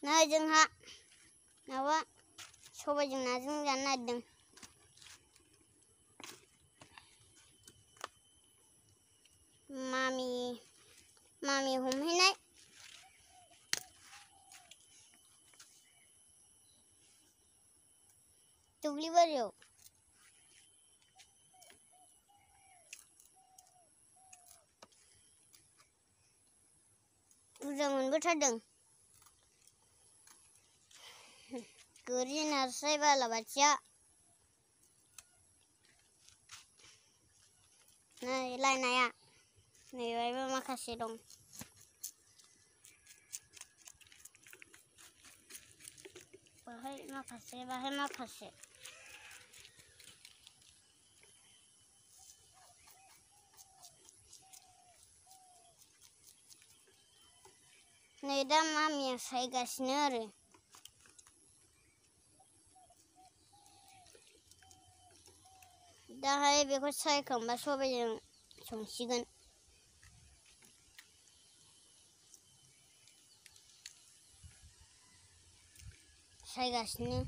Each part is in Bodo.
नै जोंहा माबा सबायजों नाजों जानो नागिरदों। मामि हमहैनाय दुब्लि बारियाव बुरजा मोनबोथारदों। गोरि, नास्राय, बालाबाथिया। नै लायनाया नै बेहायबो माखासे दं। बाहाय माखासे। नै दा मामिया सायगासिनो आरो। दाहाय बेखौ सायखांबा सबायजों संसिगोन। सायगासिनो।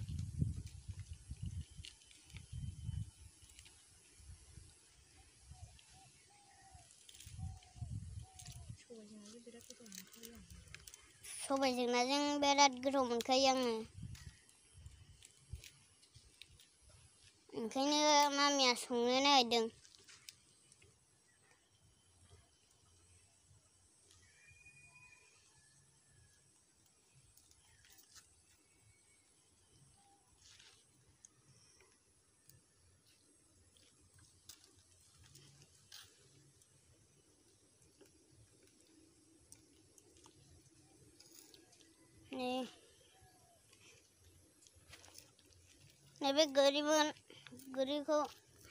सबायजों नाजों बिराद गोथाव मोनखायो आङो। ओंखायनो मामिया संनो नागिरदों। नैबे गोरिखौ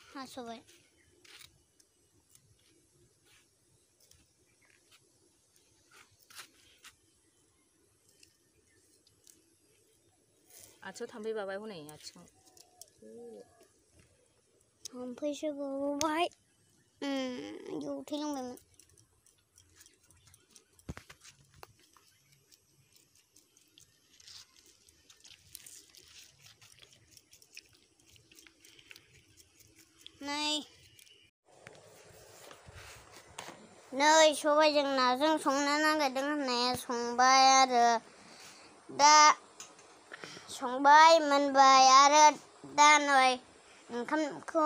हास'बाय। आथिङाव थाम्फै बाबाय हनै आथिङाव। थाम्फैसो गबाय। जौथेलोंबायमोन। नै सबायजों नाजों संनो नागिरदों होननाया संबाय आरो दा संबाय मोनबाय आरो दा नै ओंखामखौ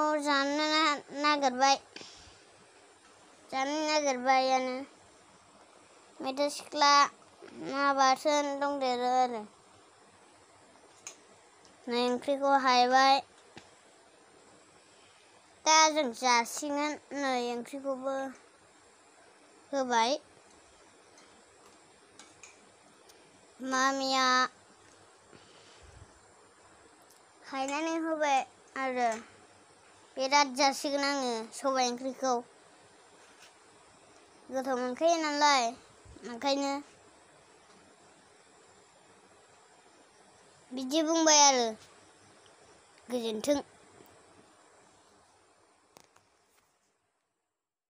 जानो नागिरबायानो। मैथा सिख्ला ना बाथोन दंदेरो आरो। नै ओंख्रिखौ हायबाय। दा जों जासिगोन। नै ओंख्रिखौबो होबाय। मामिया हायनानै होबाय आरो बिराद जासिगोन आङो सबाय ओंख्रिखौ। गोथाव मोनखायो नालाय ओंखायनो बिदि बुंबाय आरो। गोजोन्थों।